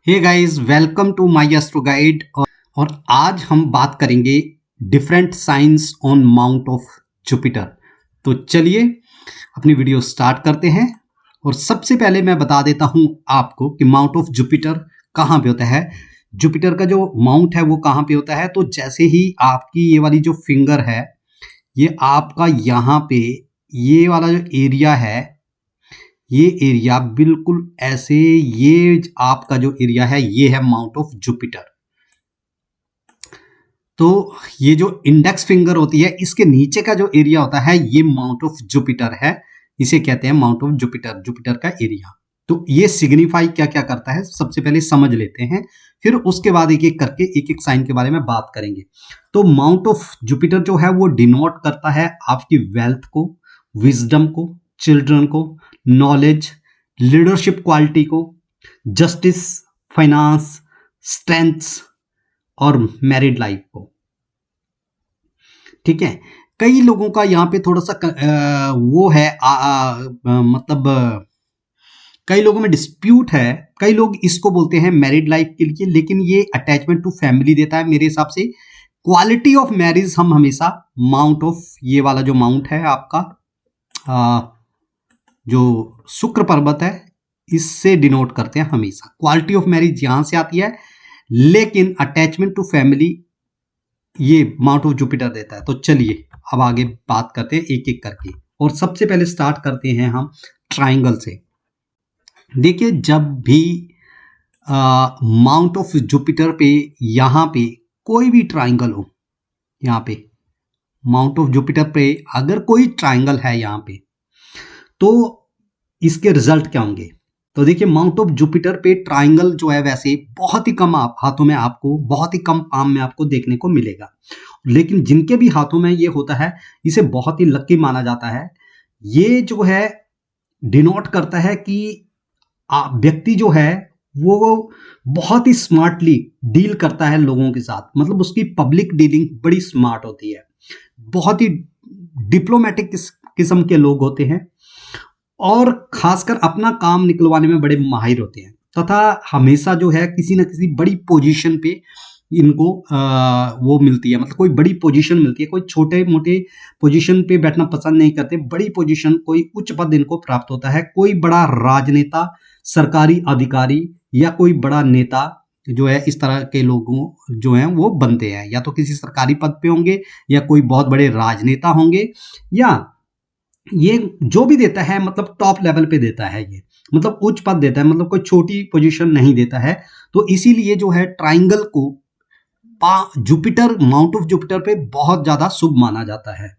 Hey guys, welcome to my astro guide. और आज हम बात करेंगे different signs on mount of Jupiter. तो चलिए अपनी वीडियो स्टार्ट करते हैं। और सबसे पहले मैं बता देता हूं आपको कि माउंट ऑफ जुपिटर कहाँ पे होता है। जुपिटर का जो माउंट है वो कहाँ पे होता है। तो जैसे ही आपकी ये वाली जो फिंगर है, ये आपका यहाँ पे ये वाला जो एरिया है, ये एरिया बिल्कुल ऐसे, ये आपका जो एरिया है ये है माउंट ऑफ जुपिटर। तो ये जो इंडेक्स फिंगर होती है, इसके नीचे का जो एरिया होता है ये माउंट ऑफ जुपिटर है। इसे कहते हैं माउंट ऑफ जुपिटर, जुपिटर का एरिया। तो ये सिग्निफाई क्या क्या करता है सबसे पहले समझ लेते हैं, फिर उसके बाद एक एक करके एक एक साइन के बारे में बात करेंगे। तो माउंट ऑफ जुपिटर जो है वो डिनोट करता है आपकी वेल्थ को, विजडम को, चिल्ड्रन को, नॉलेज, लीडरशिप क्वालिटी को, जस्टिस, फाइनेंस, स्ट्रेंथ और मैरिड लाइफ को। ठीक है। कई लोगों का यहाँ पे थोड़ा सा वो है मतलब कई लोगों में डिस्प्यूट है। कई लोग इसको बोलते हैं मैरिड लाइफ के लिए, लेकिन ये अटैचमेंट टू फैमिली देता है मेरे हिसाब से। क्वालिटी ऑफ मैरिज हम हमेशा माउंट ऑफ, ये वाला जो माउंट है आपका, जो शुक्र पर्वत है, इससे डिनोट करते हैं हमेशा। क्वालिटी ऑफ मैरिज यहां से आती है, लेकिन अटैचमेंट टू फैमिली ये माउंट ऑफ जुपिटर देता है। तो चलिए अब आगे बात करते हैं एक एक करके। और सबसे पहले स्टार्ट करते हैं हम ट्राइंगल से। देखिए, जब भी माउंट ऑफ जुपिटर पे यहां पे कोई भी ट्राइंगल हो, यहां पे माउंट ऑफ जुपिटर पे अगर कोई ट्राइंगल है यहां पे, तो इसके रिजल्ट क्या होंगे। तो देखिए, माउंट ऑफ जुपिटर पे ट्राइंगल जो है वैसे बहुत ही कम हाथों में आपको, बहुत ही कम पाम में आपको देखने को मिलेगा। लेकिन जिनके भी हाथों में ये होता है, इसे बहुत ही लकी माना जाता है। ये जो है डिनोट करता है कि व्यक्ति जो है वो बहुत ही स्मार्टली डील करता है लोगों के साथ। मतलब उसकी पब्लिक डीलिंग बड़ी स्मार्ट होती है। बहुत ही डिप्लोमेटिक किस्म के लोग होते हैं और खासकर अपना काम निकलवाने में बड़े माहिर होते हैं, तथा हमेशा जो है किसी न किसी बड़ी पोजीशन पे इनको वो मिलती है। मतलब कोई बड़ी पोजीशन मिलती है। कोई छोटे मोटे पोजीशन पे बैठना पसंद नहीं करते, बड़ी पोजीशन, कोई उच्च पद इनको प्राप्त होता है। कोई बड़ा राजनेता, सरकारी अधिकारी या कोई बड़ा नेता जो है, इस तरह के लोगों जो हैं वो बनते हैं। या तो किसी सरकारी पद पे होंगे, या कोई बहुत बड़े राजनेता होंगे, या ये जो भी देता है मतलब टॉप लेवल पे देता है। ये मतलब उच्च पद देता है, मतलब कोई छोटी पोजीशन नहीं देता है। तो इसीलिए जो है ट्राइंगल को जुपिटर, माउंट ऑफ जुपिटर पे बहुत ज्यादा शुभ माना जाता है।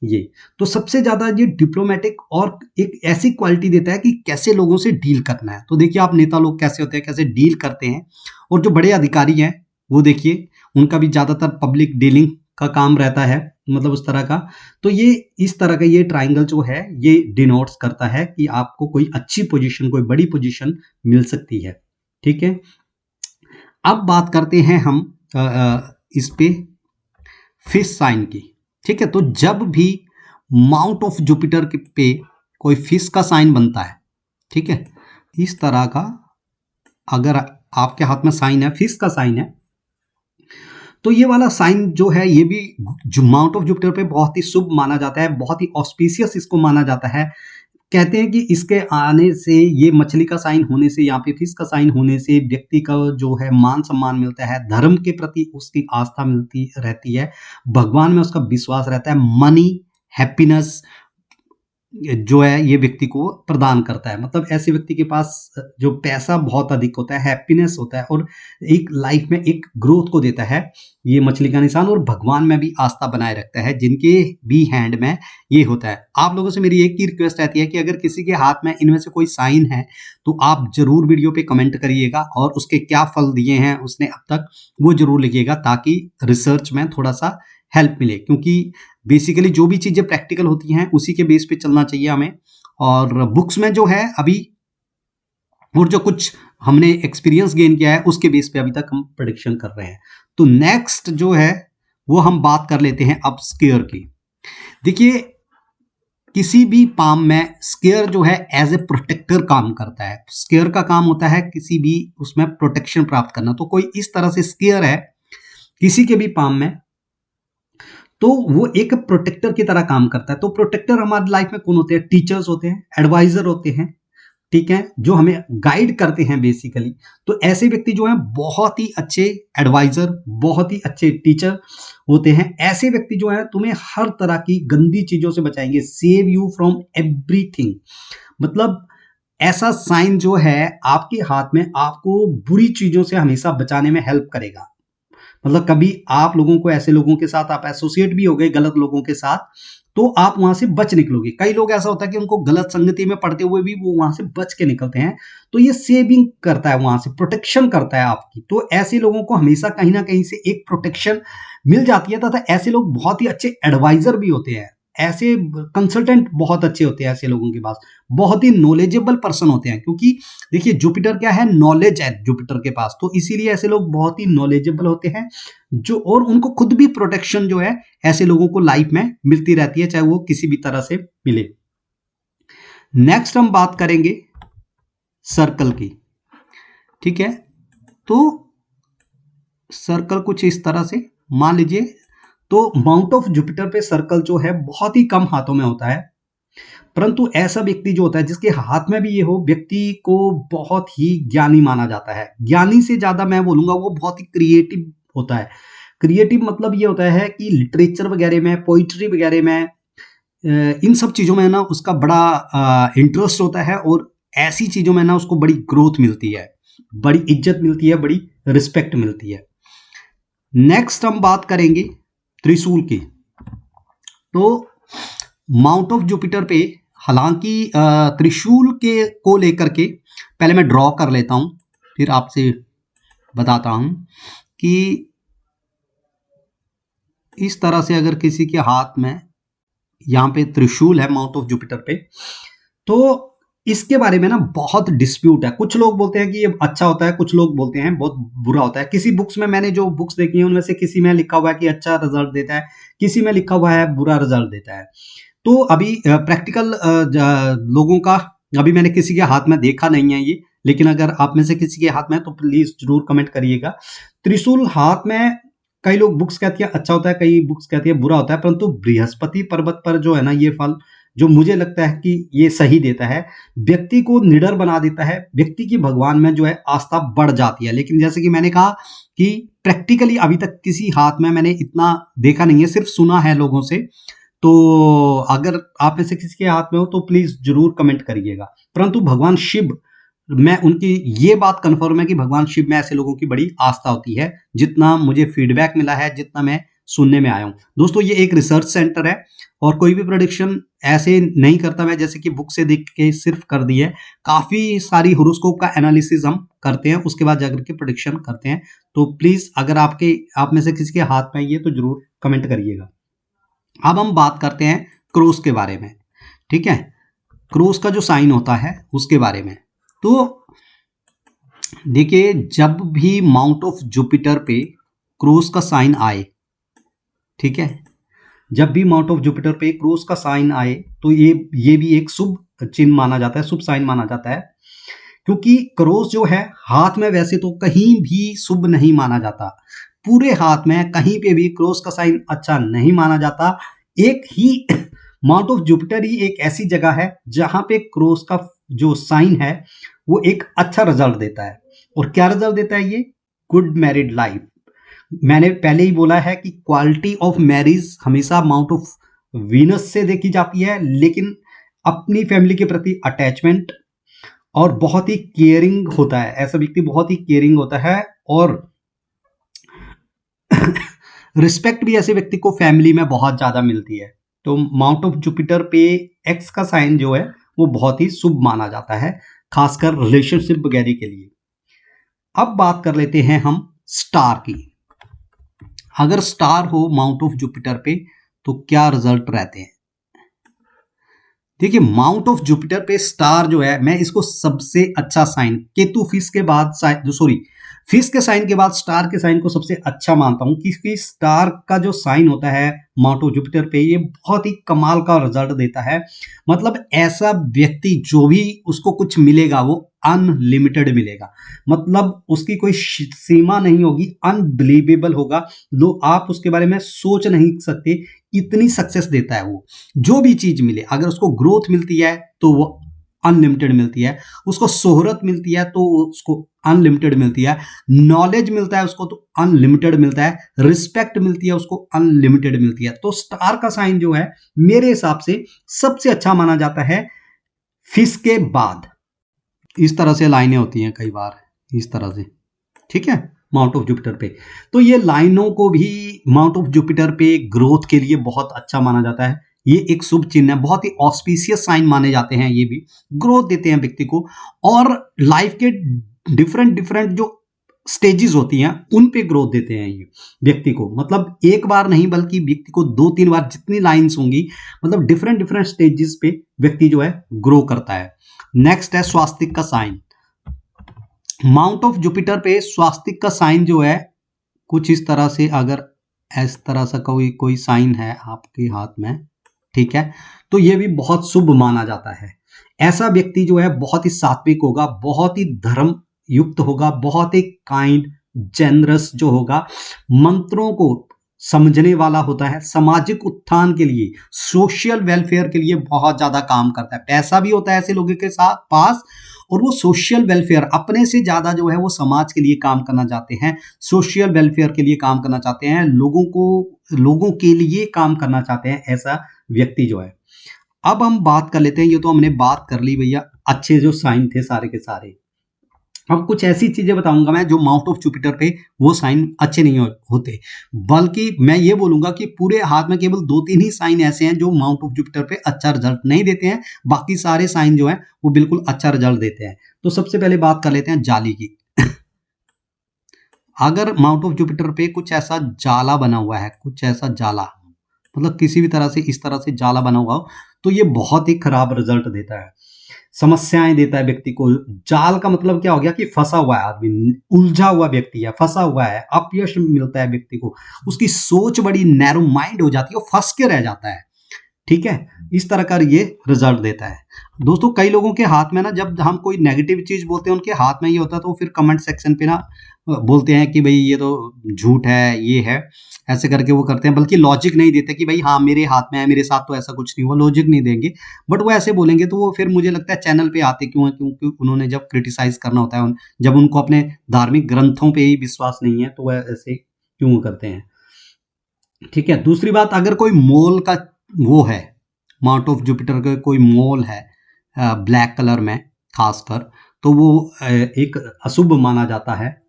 ये तो सबसे ज्यादा ये डिप्लोमेटिक और एक ऐसी क्वालिटी देता है कि कैसे लोगों से डील करना है। तो देखिए, आप नेता लोग कैसे होते हैं, कैसे डील करते हैं। और जो बड़े अधिकारी हैं वो देखिए, उनका भी ज्यादातर पब्लिक डीलिंग का काम रहता है, मतलब उस तरह का। तो ये इस तरह का ये ट्राइंगल जो है ये डिनोट्स करता है कि आपको कोई अच्छी पोजीशन, कोई बड़ी पोजीशन मिल सकती है। ठीक है। अब बात करते हैं हम इस पे फिश साइन की। ठीक है। तो जब भी माउंट ऑफ जुपिटर पे कोई फिश का साइन बनता है, ठीक है, इस तरह का अगर आपके हाथ में साइन है, फिश का साइन है, तो ये वाला साइन जो है ये भी जो माउंट ऑफ जुपिटर पे बहुत ही शुभ माना जाता है, बहुत ही ऑस्पिशियस इसको माना जाता है। कहते हैं कि इसके आने से, ये मछली का साइन होने से, यहाँ पे फिश का साइन होने से व्यक्ति का जो है मान सम्मान मिलता है, धर्म के प्रति उसकी आस्था मिलती रहती है, भगवान में उसका विश्वास रहता है, मनी, हैप्पीनेस जो है ये व्यक्ति को प्रदान करता है। मतलब ऐसे व्यक्ति के पास जो पैसा बहुत अधिक होता है, हैप्पीनेस होता है, और एक लाइफ में एक ग्रोथ को देता है ये मछली का निशान। और भगवान में भी आस्था बनाए रखता है जिनके भी हैंड में ये होता है। आप लोगों से मेरी एक ही रिक्वेस्ट रहती है कि अगर किसी के हाथ में इनमें से कोई साइन है तो आप जरूर वीडियो पे कमेंट करिएगा, और उसके क्या फल दिए हैं उसने अब तक वो जरूर लिखिएगा, ताकि रिसर्च में थोड़ा सा हेल्प मिले। क्योंकि बेसिकली जो भी चीजें प्रैक्टिकल होती हैं उसी के बेस पे चलना चाहिए हमें। और बुक्स में जो है अभी, और जो कुछ हमने एक्सपीरियंस गेन किया है उसके बेस पे अभी तक हम प्रेडिक्शन कर रहे हैं। तो नेक्स्ट जो है वो हम बात कर लेते हैं अब स्क्वायर की। देखिए, किसी भी पाम में स्केयर जो है एज ए प्रोटेक्टर काम करता है। स्केयर का काम होता है किसी भी उसमें प्रोटेक्शन प्राप्त करना। तो कोई इस तरह से स्केयर है किसी के भी पाम में, तो वो एक प्रोटेक्टर की तरह काम करता है। तो प्रोटेक्टर हमारी लाइफ में कौन होते हैं? टीचर्स होते हैं, एडवाइजर होते हैं, ठीक है, जो हमें गाइड करते हैं बेसिकली। तो ऐसे व्यक्ति जो हैं बहुत ही अच्छे एडवाइजर, बहुत ही अच्छे टीचर होते हैं। ऐसे व्यक्ति जो हैं तुम्हें हर तरह की गंदी चीजों से बचाएंगे, सेव यू फ्रॉम एवरीथिंग। मतलब ऐसा साइन जो है आपके हाथ में आपको बुरी चीजों से हमेशा बचाने में हेल्प करेगा। मतलब कभी आप लोगों को, ऐसे लोगों के साथ आप एसोसिएट भी हो गए गलत लोगों के साथ, तो आप वहां से बच निकलोगे। कई लोग ऐसा होता है कि उनको गलत संगति में पड़ते हुए भी वो वहां से बच के निकलते हैं। तो ये सेविंग करता है, वहां से प्रोटेक्शन करता है आपकी। तो ऐसे लोगों को हमेशा कहीं ना कहीं से एक प्रोटेक्शन मिल जाती है। तथा ऐसे लोग बहुत ही अच्छे एडवाइजर भी होते हैं, ऐसे कंसल्टेंट बहुत अच्छे होते हैं ऐसे लोगों के पास, बहुत ही नॉलेजेबल पर्सन होते हैं। क्योंकि देखिए जुपिटर क्या है? नॉलेज है जुपिटर के पास, तो इसीलिए ऐसे लोग बहुत ही नॉलेजेबल होते हैं जो, और उनको खुद भी प्रोटेक्शन जो है ऐसे लोगों को लाइफ में मिलती रहती है, चाहे वो किसी भी तरह से मिले। नेक्स्ट हम बात करेंगे सर्कल की, ठीक है। तो सर्कल कुछ इस तरह से मान लीजिए, तो माउंट ऑफ जुपिटर पे सर्कल जो है बहुत ही कम हाथों में होता है। परंतु ऐसा व्यक्ति जो होता है जिसके हाथ में भी ये हो, व्यक्ति को बहुत ही ज्ञानी माना जाता है। ज्ञानी से ज्यादा मैं बोलूंगा वो बहुत ही क्रिएटिव होता है। क्रिएटिव मतलब ये होता है कि लिटरेचर वगैरह में, पोइट्री वगैरह में, इन सब चीजों में ना उसका बड़ा इंटरेस्ट होता है, और ऐसी चीजों में ना उसको बड़ी ग्रोथ मिलती है, बड़ी इज्जत मिलती है, बड़ी रिस्पेक्ट मिलती है। नेक्स्ट हम बात करेंगे त्रिशूल की। तो माउंट ऑफ जुपिटर पे हालांकि त्रिशूल के को लेकर के पहले मैं ड्रॉ कर लेता हूं, फिर आपसे बताता हूं कि इस तरह से अगर किसी के हाथ में यहाँ पे त्रिशूल है माउंट ऑफ जुपिटर पे, तो इसके बारे में ना बहुत डिस्प्यूट है। कुछ लोग बोलते हैं कि ये अच्छा होता है, कुछ लोग बोलते हैं बहुत बुरा होता है। किसी बुक्स में, मैंने जो बुक्स देखी है उनमें से किसी में लिखा हुआ है कि अच्छा रिजल्ट देता है, किसी में लिखा हुआ है बुरा रिजल्ट देता है। तो अभी प्रैक्टिकल लोगों का अभी मैंने किसी के हाथ में देखा नहीं है ये, लेकिन अगर आप में से किसी के हाथ में है तो प्लीज जरूर कमेंट करिएगा। त्रिशूल हाथ में कई लोग बुक्स कहती है अच्छा होता है, कई बुक्स कहती है बुरा होता है, परंतु बृहस्पति पर्वत पर जो है ना ये फल जो मुझे लगता है कि ये सही देता है, व्यक्ति को निडर बना देता है, व्यक्ति की भगवान में जो है आस्था बढ़ जाती है। लेकिन जैसे कि मैंने कहा कि प्रैक्टिकली अभी तक किसी हाथ में मैंने इतना देखा नहीं है, सिर्फ सुना है लोगों से। तो अगर आप में से किसी के हाथ में हो तो प्लीज जरूर कमेंट करिएगा। परंतु भगवान शिव, मैं उनकी ये बात कंफर्म है कि भगवान शिव में ऐसे लोगों की बड़ी आस्था होती है, जितना मुझे फीडबैक मिला है, जितना मैं सुनने में आया हूं। दोस्तों ये एक रिसर्च सेंटर है और कोई भी प्रेडिक्शन ऐसे नहीं करता मैं जैसे कि बुक से देख के सिर्फ कर दी है। काफी सारी होरोस्कोप का एनालिसिस हम करते हैं, उसके बाद जाकर के प्रेडिक्शन करते हैं। तो प्लीज अगर आप में से किसी के हाथ में ये तो जरूर कमेंट करिएगा। अब हम बात करते हैं क्रॉस के बारे में, ठीक है, क्रॉस का जो साइन होता है उसके बारे में। तो देखिए जब भी माउंट ऑफ जुपिटर पे क्रॉस का साइन आए, ठीक है, जब भी माउंट ऑफ जुपिटर पे क्रॉस का साइन आए तो ये भी एक शुभ चिन्ह माना जाता है, शुभ साइन माना जाता है। क्योंकि क्रॉस जो है हाथ में वैसे तो कहीं भी शुभ नहीं माना जाता, पूरे हाथ में कहीं पे भी क्रॉस का साइन अच्छा नहीं माना जाता। एक ही माउंट ऑफ जुपिटर ही एक ऐसी जगह है जहां पे क्रॉस का जो साइन है वो एक अच्छा रिजल्ट देता है। और क्या रिजल्ट देता है ये? Good married life. मैंने पहले ही बोला है कि क्वालिटी ऑफ मैरिज हमेशा माउंट ऑफ वीनस से देखी जाती है, लेकिन अपनी फैमिली के प्रति अटैचमेंट और बहुत ही केयरिंग होता है, ऐसा व्यक्ति बहुत ही केयरिंग होता है, और रिस्पेक्ट भी ऐसे व्यक्ति को फैमिली में बहुत ज्यादा मिलती है। तो माउंट ऑफ जुपिटर पे एक्स का साइन जो है वो बहुत ही शुभ माना जाता है, खासकर रिलेशनशिप वगैरह के लिए। अब बात कर लेते हैं हम स्टार की। अगर स्टार हो माउंट ऑफ जुपिटर पे तो क्या रिजल्ट रहते हैं? देखिए माउंट ऑफ जुपिटर पे स्टार जो है, मैं इसको सबसे अच्छा साइन, केतु फिश के बाद, सॉरी फिश के साइन के बाद स्टार के साइन को सबसे अच्छा मानता हूं, क्योंकि स्टार का जो साइन होता है माउंट ऑफ जुपिटर पे ये बहुत ही कमाल का रिजल्ट देता है। मतलब ऐसा व्यक्ति जो भी उसको कुछ मिलेगा वो अनलिमिटेड मिलेगा, मतलब उसकी कोई सीमा नहीं होगी, अनबिलीवेबल होगा, लो आप उसके बारे में सोच नहीं सकते, इतनी सक्सेस देता है वो। जो भी चीज मिले, अगर उसको ग्रोथ मिलती है तो वो अनलिमिटेड मिलती है, उसको शोहरत मिलती है तो उसको अनलिमिटेड मिलती है, नॉलेज मिलता है उसको तो अनलिमिटेड मिलता है, रिस्पेक्ट मिलती है उसको अनलिमिटेड मिलती है। तो स्टार का साइन जो है मेरे हिसाब से सबसे अच्छा माना जाता है फिश के बाद। इस तरह से लाइनें होती हैं कई बार, इस तरह से, ठीक है, माउंट ऑफ जुपिटर पे। तो ये लाइनों को भी माउंट ऑफ जुपिटर पे ग्रोथ के लिए बहुत अच्छा माना जाता है। ये एक शुभ चिन्ह है, बहुत ही ऑस्पिशियस साइन माने जाते हैं, ये भी ग्रोथ देते हैं व्यक्ति को। और लाइफ के डिफरेंट डिफरेंट जो स्टेजेस होती हैं उन पे ग्रोथ देते हैं ये व्यक्ति को, मतलब एक बार नहीं बल्कि व्यक्ति को 2-3 बार, जितनी लाइंस होंगी, मतलब डिफरेंट डिफरेंट स्टेजेस पे व्यक्ति जो है ग्रो करता है। नेक्स्ट है स्वास्तिक का साइन। माउंट ऑफ जुपिटर पे स्वास्तिक का साइन जो है कुछ इस तरह से, अगर इस तरह से कोई साइन है आपके हाथ में, ठीक है, तो ये भी बहुत शुभ माना जाता है। ऐसा व्यक्ति जो है बहुत ही सात्विक होगा, बहुत ही धर्म युक्त होगा, बहुत ही काइंड जेनरस जो होगा, मंत्रों को समझने वाला होता है, सामाजिक उत्थान के लिए, सोशल वेलफेयर के लिए बहुत ज्यादा काम करता है। पैसा भी होता है ऐसे लोगों के साथ पास, और वो सोशल वेलफेयर अपने से ज्यादा जो है वो समाज के लिए काम करना चाहते हैं, सोशल वेलफेयर के लिए काम करना चाहते हैं, लोगों के लिए काम करना चाहते हैं, ऐसा व्यक्ति जो है। अब हम बात कर लेते हैं, ये तो हमने बात कर ली भैया अच्छे जो साइन थे सारे के सारे। अब कुछ ऐसी चीजें बताऊंगा मैं जो माउंट ऑफ जुपिटर पे वो साइन अच्छे नहीं होते, बल्कि मैं ये बोलूंगा कि पूरे हाथ में केवल 2-3 ही साइन ऐसे हैं जो माउंट ऑफ जुपिटर पे अच्छा रिजल्ट नहीं देते हैं, बाकी सारे साइन जो हैं वो बिल्कुल अच्छा रिजल्ट देते हैं। तो सबसे पहले बात कर लेते हैं जाली की। अगर माउंट ऑफ जुपिटर पे कुछ ऐसा जाला बना हुआ है, कुछ ऐसा जाला, मतलब किसी भी तरह से इस तरह से जाला बना हुआ हो, तो ये बहुत ही खराब रिजल्ट देता है, समस्याएं देता है व्यक्ति को। जाल का मतलब क्या हो गया कि फंसा हुआ है आदमी, उलझा हुआ व्यक्ति है, फंसा हुआ है, अपयश मिलता है व्यक्ति को, उसकी सोच बड़ी नैरो माइंड हो जाती है, वो फंस के रह जाता है, ठीक है, इस तरह का ये रिजल्ट देता है। दोस्तों कई लोगों के हाथ में ना, जब हम कोई नेगेटिव चीज बोलते हैं उनके हाथ में ये होता है, तो फिर कमेंट सेक्शन पे ना बोलते हैं कि भाई ये तो झूठ है, ये है, ऐसे करके वो करते हैं, बल्कि लॉजिक नहीं देते कि भाई हाँ मेरे हाथ में है, मेरे साथ तो ऐसा कुछ नहीं हुआ, लॉजिक नहीं देंगे, बट वो ऐसे बोलेंगे। तो वो फिर मुझे लगता है चैनल पे आते क्यों है, क्योंकि उन्होंने जब क्रिटिसाइज करना होता है, जब उनको अपने धार्मिक ग्रंथों पे ही विश्वास नहीं है, तो वह ऐसे क्यों करते हैं, ठीक है। दूसरी बात, अगर कोई मोल का वो है, माउंट ऑफ जुपिटर का कोई मोल है ब्लैक कलर में खासकर, तो वो एक अशुभ माना जाता है।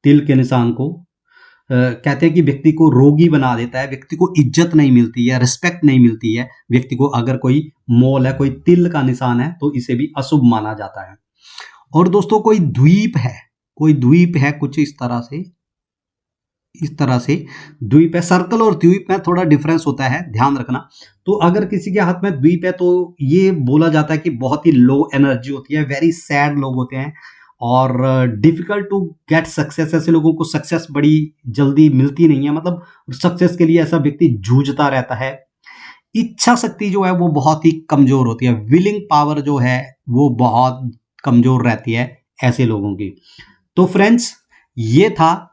तिल के निशान को कहते हैं कि व्यक्ति को रोगी बना देता है, व्यक्ति को इज्जत नहीं मिलती है, रिस्पेक्ट नहीं मिलती है व्यक्ति को, अगर कोई मोल है, कोई तिल का निशान है, तो इसे भी अशुभ माना जाता है। और दोस्तों कोई द्वीप है कुछ इस तरह से द्वीप है, सर्कल और द्वीप में थोड़ा डिफरेंस होता है, ध्यान रखना। तो अगर किसी के हाथ में द्वीप है तो ये बोला जाता है कि बहुत ही लो एनर्जी होती है, वेरी सैड लोग होते हैं, और डिफिकल्ट टू गेट सक्सेस, ऐसे लोगों को सक्सेस बड़ी जल्दी मिलती नहीं है, मतलब सक्सेस के लिए ऐसा व्यक्ति जूझता रहता है। इच्छा शक्ति जो है वो बहुत ही कमजोर होती है, विलिंग पावर जो है वो बहुत कमजोर रहती है ऐसे लोगों की। तो फ्रेंड्स ये था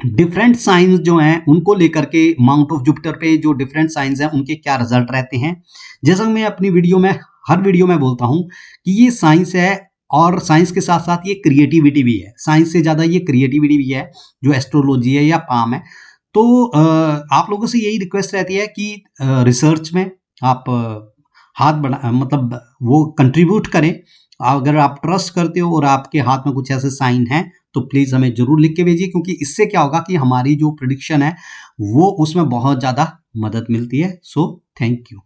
डिफरेंट साइंस जो हैं उनको लेकर के, माउंट ऑफ जुपिटर पे जो डिफरेंट साइंस हैं उनके क्या रिजल्ट रहते हैं। जैसा मैं अपनी वीडियो में हर वीडियो में बोलता हूं कि ये साइंस है, और साइंस के साथ साथ ये क्रिएटिविटी भी है, साइंस से ज्यादा ये क्रिएटिविटी भी है जो एस्ट्रोलॉजी है या पाम है। तो आप लोगों से यही रिक्वेस्ट रहती है कि रिसर्च में आप हाथ बढ़ा, मतलब वो कंट्रीब्यूट करें। अगर आप ट्रस्ट करते हो और आपके हाथ में कुछ ऐसे साइन हैं तो प्लीज हमें जरूर लिख के भेजिए, क्योंकि इससे क्या होगा कि हमारी जो प्रेडिक्शन है वो उसमें बहुत ज्यादा मदद मिलती है। So thank you.